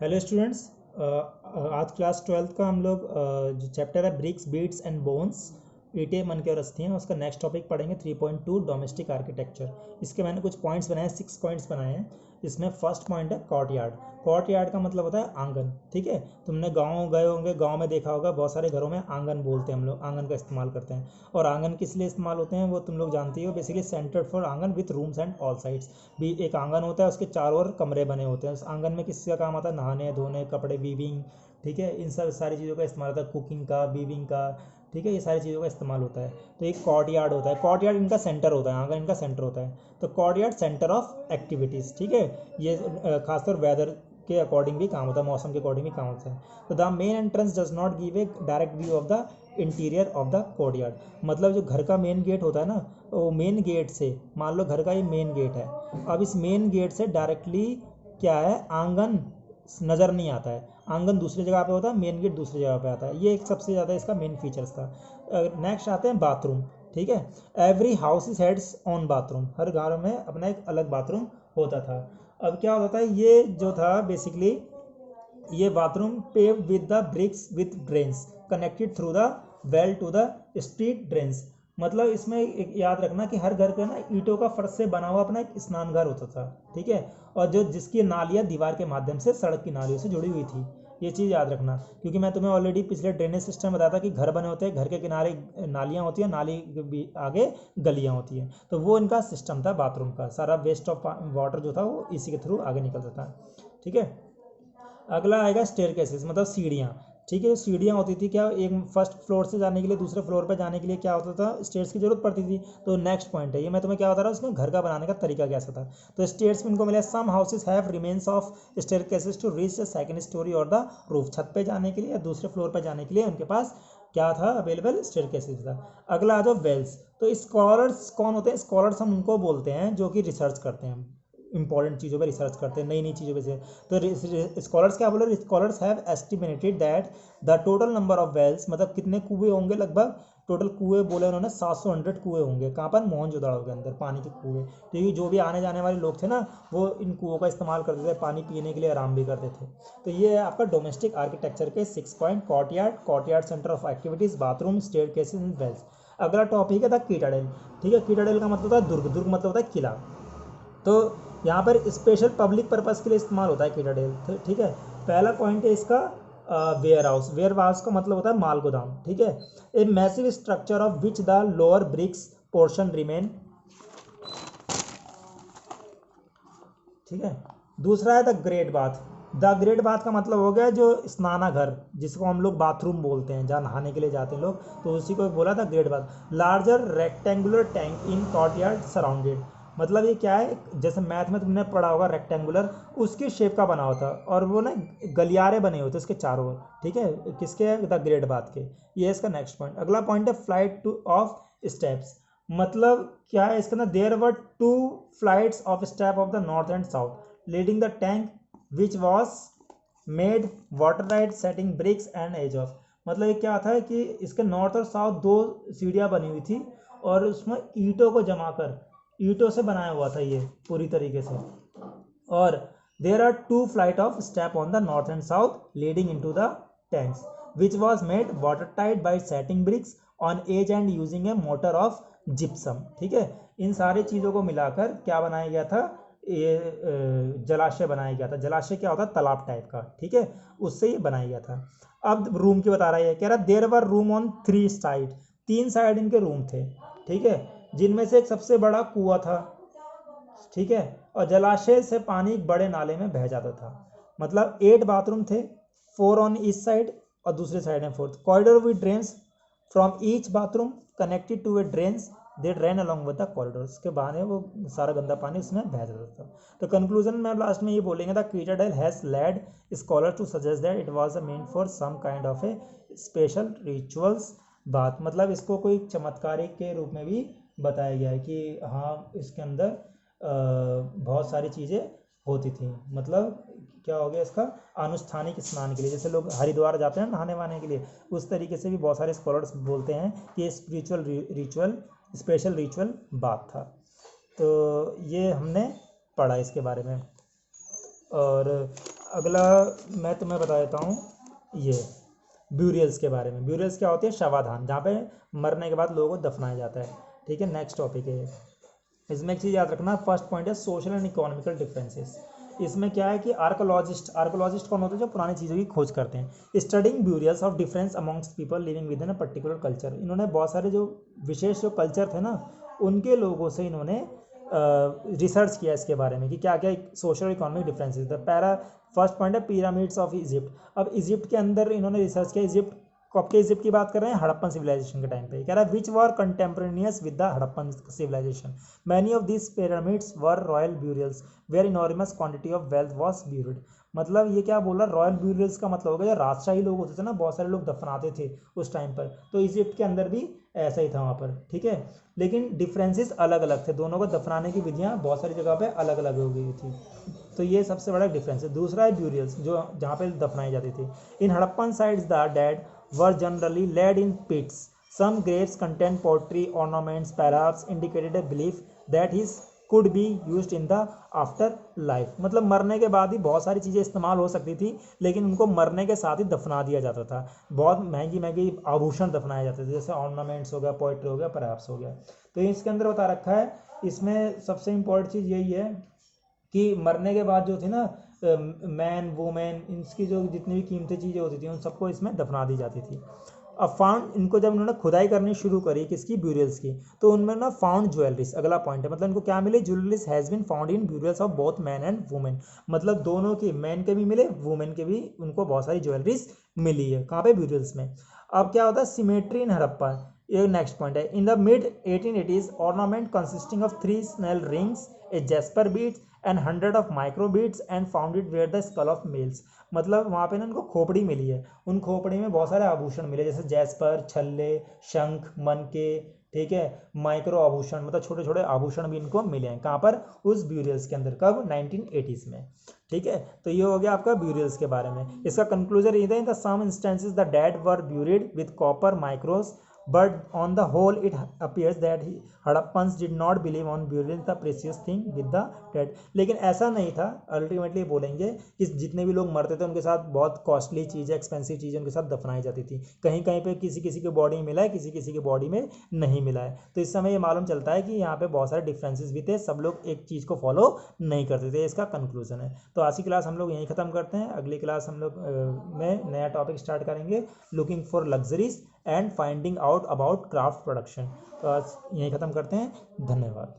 Hello students. आज class 12th का हम लोग जो चैप्टर है ब्रिक्स बीट्स एंड बोन्स ईंटें मन के और अस्थियाँ, उसका नेक्स्ट टॉपिक पढ़ेंगे 3.2 डोमेस्टिक आर्किटेक्चर। इसके मैंने कुछ पॉइंट्स बनाए हैं, 6 पॉइंट्स बनाए हैं। इसमें फर्स्ट पॉइंट है कॉर्टयार्ड। कॉर्टयार्ड का मतलब होता है आंगन। ठीक है, तुमने गाँव गए होंगे, गाँव में देखा होगा बहुत सारे घरों में आंगन बोलते हैं, हम लोग आंगन का इस्तेमाल करते हैं। और आंगन किस लिए इस्तेमाल होते हैं वो तुम लोग जानती हो, बेसिकली सेंटर फॉर आंगन with rooms and all sides. भी एक आंगन होता है, उसके चारों ओर कमरे बने होते हैं। उस आंगन में किसी का काम आता है, नहाने धोने, कपड़े, वीविंग। ठीक है, इन सब सारी चीज़ों का इस्तेमाल होता है, कुकिंग का, वीविंग का। ठीक है, ये सारी चीज़ों का इस्तेमाल होता है। तो एक कॉर्टयार्ड होता है, कॉर्टयार्ड इनका सेंटर होता है, आंगन इनका सेंटर होता है। तो कॉर्टयार्ड सेंटर ऑफ एक्टिविटीज़। ठीक है, ये खासकर वेदर के अकॉर्डिंग भी काम होता है, मौसम के अकॉर्डिंग भी काम होता है। तो the main entrance does not give a direct view of the interior of the courtyard. मतलब जो घर का मेन गेट होता है ना, वो मेन गेट से, मान लो घर का ये मेन गेट है, अब इस मेन गेट से डायरेक्टली क्या है, आंगन नज़र नहीं आता है। आंगन दूसरी जगह पे होता है, मेन गेट दूसरी जगह पे आता है। ये एक सबसे ज़्यादा इसका मेन फीचर्स था। नेक्स्ट आते हैं बाथरूम। ठीक है, every house is heads on bathroom. हर घर में अपना एक अलग बाथरूम होता था। अब क्या होता था, ये जो था बेसिकली, ये bathroom pave with the bricks with drains connected through the well to the street drains. मतलब इसमें एक याद रखना कि हर घर का ना ईंटों का फर्श से बना हुआ अपना एक स्नान घर होता था। ठीक है, और जो जिसकी नालियाँ दीवार के माध्यम से सड़क की नालियों से जुड़ी हुई थी। ये चीज़ याद रखना, क्योंकि मैं तुम्हें ऑलरेडी पिछले ड्रेनेज सिस्टम बताया था कि घर बने होते हैं, घर के किनारे नालियाँ होती हैं, नाली के भी आगे गलियाँ होती हैं। तो वो इनका सिस्टम था बाथरूम का, सारा वेस्ट ऑफ वाटर जो था वो इसी के थ्रू आगे निकलता था। ठीक है, अगला आएगा स्टेयरकेसेस, मतलब सीढ़ियाँ। ठीक है, सीढ़ियाँ होती थी क्या, एक फर्स्ट फ्लोर से जाने के लिए दूसरे फ्लोर पर जाने के लिए क्या होता था, स्टेयर्स की जरूरत पड़ती थी। तो नेक्स्ट पॉइंट है ये, मैं तुम्हें क्या बता रहा हूँ, उसमें घर का बनाने का तरीका कैसा था। तो स्टेयर्स में इनको मिला, some houses have remains of staircases to reach the second storey और द रूफ। छत पे जाने के लिए या दूसरे फ्लोर पर जाने के लिए उनके पास क्या था, अवेलेबल स्टेयरकेसेस था। अगला आ जाओ वेल्स। तो स्कॉलर्स कौन होते हैं, स्कॉलर्स हम उनको बोलते हैं जो कि रिसर्च करते हैं, इंपॉर्टेंट चीज़ों पे रिसर्च करते हैं, नई नई चीज़ों पे से। तो स्कॉलर्स क्या बोले, scholars have estimated that the total number of wells, मतलब कितने कुएं होंगे, लगभग टोटल कुएं बोले उन्होंने 700 कुएं होंगे। कहाँ पर, मोहनजोदड़ो के अंदर पानी के कुएं। क्योंकि जो भी आने जाने वाले लोग थे ना, वो इन कुओं का इस्तेमाल करते थे, पानी पीने के लिए, आराम भी करते थे। तो ये है आपका डोमेस्टिक आर्किटेक्चर के 6 point, courtyard, courtyard centre of activities, bathroom, staircases and wells. अगला टॉपिक है द कीटाडेल। ठीक है, कीटाडेल का मतलब होता है दुर्ग, दुर्ग मतलब होता है किला। तो यहाँ पर स्पेशल पब्लिक पर्पज़ के लिए इस्तेमाल होता है कीटाडेल। ठीक है, पहला पॉइंट है इसका वेयर हाउस। वेयर हाउस का मतलब होता है माल गोदाम। ठीक है, a massive structure of which the lower bricks portion remain. ठीक है, दूसरा है the great bath. The great bath का मतलब हो गया जो स्नानाघर, जिसको हम लोग बाथरूम बोलते हैं, जहाँ नहाने के लिए जाते हैं लोग, तो उसी को बोला था great bath. Larger rectangular tank in courtyard surrounded. मतलब ये क्या है, जैसे मैथ में तुमने पढ़ा होगा, रेक्टेंगुलर उसकी शेप का बना होता, और वो ना गलियारे बने होते उसके चारों ओर। ठीक है, किसके, द ग्रेट बाथ के। ये इसका नेक्स्ट पॉइंट। अगला पॉइंट है फ्लाइट टू ऑफ स्टेप्स। मतलब क्या है इसका ना, there were 2 flights of step of the north and south leading the tank which was made water right setting bricks and edge of. मतलब ये क्या था कि इसके नॉर्थ और साउथ 2 सीढ़ियाँ बनी हुई थी, और उसमें ईंटों को जमा कर, ईंटों से बनाया हुआ था ये पूरी तरीके से। और there are 2 flight of step on the north and south leading into the tanks which was made water tight by setting bricks on edge and using a mortar of gypsum. ठीक है, इन सारी चीज़ों को मिलाकर क्या बनाया गया था, ये जलाशय बनाया गया था। जलाशय क्या होता है, तालाब टाइप का। ठीक है, उससे ये बनाया गया था। अब रूम की बता रहा है, कह रहा there were room on 3 side. 3 side इनके रूम थे। ठीक है, जिनमें से एक सबसे बड़ा कुआं था। ठीक है, और जलाशय से पानी एक बड़े नाले में बह जाता था। मतलब 8 बाथरूम थे, 4 ऑन ईस्ट साइड और दूसरे साइड में 4th corridor with drains from each bathroom connected to a drains they drain along with the corridors. के बहाने वो सारा गंदा पानी उसमें बह जाता था। तो कंक्लूजन में लास्ट में ये बोलेंगे, the citadel has led scholar to suggest that it was a mean for some kind of a special rituals बात। मतलब इसको कोई चमत्कारिक के रूप में भी बताया गया है कि हाँ, इसके अंदर बहुत सारी चीज़ें होती थी। मतलब क्या हो गया इसका, अनुष्ठानिक स्नान के लिए, जैसे लोग हरिद्वार जाते हैं नहाने वहाने के लिए, उस तरीके से भी बहुत सारे स्कॉलर्स बोलते हैं कि स्पिरिचुअल रिचुअल, स्पेशल रिचुअल बात था। तो ये हमने पढ़ा इसके बारे में। और अगला मैं तुम्हें बता देता हूँ ये ब्यूरियल्स के बारे में। ब्यूरियल्स क्या होती है? शवाधान, जहाँ पे मरने के बाद लोगों को दफनाया जाता है। ठीक है, नेक्स्ट टॉपिक है। इसमें एक चीज़ याद रखना, फर्स्ट पॉइंट है सोशल एंड इकोनॉमिकल डिफरेंसेस। इसमें क्या है कि आर्कोलॉजिस्ट कौन होते हैं? जो पुरानी चीज़ों की खोज करते हैं। Studying burials of difference amongst people living within a particular culture. इन्होंने बहुत सारे जो विशेष जो कल्चर थे ना, उनके लोगों से इन्होंने रिसर्च किया इसके बारे में कि क्या क्या social economic differences. The para first point है पिरामिड्स ऑफ इजिप्ट। अब इजिप्ट के अंदर इन्होंने रिसर्च किया। इजिप्ट कब के इजिप्ट की बात कर रहे हैं? हड़प्पन सिविलाइजेशन के टाइम पे। कह रहा है which were contemporaneous with the Harappan civilisation. Many of this pyramids were royal burials where enormous quantity of wealth was buried. मतलब ये क्या बोल रहा है? रॉयल ब्यूरियल्स का मतलब होगा जो राजशाही लोग होते थे ना, बहुत सारे लोग दफनाते थे उस टाइम पर, तो इजिप्ट के अंदर भी ऐसा ही था वहाँ पर। ठीक है, लेकिन डिफरेंसेस अलग अलग थे, दोनों को दफनाने की विधियाँ बहुत सारी जगह पे अलग अलग हो गई थी। तो ये सबसे बड़ा डिफरेंस है। दूसरा है ब्यूरियल्स, जो जहाँ पे दफनाई जाती थी। In Harappan sites the dead were generally laid in pits. Some graves contain pottery, ornaments, perhaps indicated a belief that his could be used in the after life. मतलब मरने के बाद ही बहुत सारी चीज़ें इस्तेमाल हो सकती थी, लेकिन उनको मरने के साथ ही दफना दिया जाता था। बहुत महंगी महंगी आभूषण दफनाए जाते थे, जैसे ऑर्नामेंट्स हो गया, पोइट्री हो गया, परहैप्स हो गया। तो इसके अंदर बता रखा है, इसमें सबसे इम्पोर्टेंट चीज़ यही है कि मरने के बाद जो थी ना, मैन वुमेन, इसकी जो जितनी भी कीमती चीज़ें होती थी उन सबको इसमें दफना दी जाती थी। अब फाउंड, इनको जब उन्होंने खुदाई करनी शुरू करी किसकी? ब्यूरियल्स की, तो उनमें ना फाउंड ज्वेलरीज, अगला पॉइंट है, मतलब इनको क्या मिले? Jewelleries has been found in burials of both man and women. मतलब दोनों की, मैन के भी मिले, वुमेन के भी, उनको बहुत सारी ज्वेलरीज मिली है। कहाँ पे? ब्यूरियल्स में। अब क्या होता है? सिमेट्री इन हड़प्पा, ये नेक्स्ट पॉइंट है। In the mid 1880s ornament consisting of 3 snail rings, a jasper beads and 100 of micro beads and founded where the skull of males. मतलब वहाँ पे ना इनको खोपड़ी मिली है, उन खोपड़ी में बहुत सारे आभूषण मिले, जैसे जैस्पर, छल्ले, शंख, मनके, ठीक है, माइक्रो आभूषण, मतलब छोटे छोटे आभूषण भी इनको मिले हैं। कहाँ पर? उस ब्यूरियल्स के अंदर। कब? 1980s में। ठीक है, तो ये हो गया आपका ब्यूरियल्स के बारे में। इसका कंक्लूजन ये था, in the some instances the dead were buried with copper mirrors, but on the whole it appears that Harappans did not believe on burying the precious thing with the dead। लेकिन ऐसा नहीं था, अल्टीमेटली बोलेंगे कि जितने भी लोग मरते थे उनके साथ बहुत कॉस्टली चीज़ें, एक्सपेंसिव चीज़ें उनके साथ दफनाई जाती थी। कहीं कहीं पे किसी किसी की बॉडी में मिला है, किसी किसी की बॉडी में नहीं मिला है। तो इस समय ये मालूम चलता है कि यहाँ पे बहुत सारे डिफरेंसेस भी थे, सब लोग एक चीज़ को फॉलो नहीं करते थे। इसका कंक्लूजन है। तो आज की क्लास हम लोग यहीं ख़त्म करते हैं। अगली क्लास हम लोग में नया टॉपिक स्टार्ट करेंगे, looking for luxuries and finding out about craft production. तो आज यहीं ख़त्म करते हैं। धन्यवाद।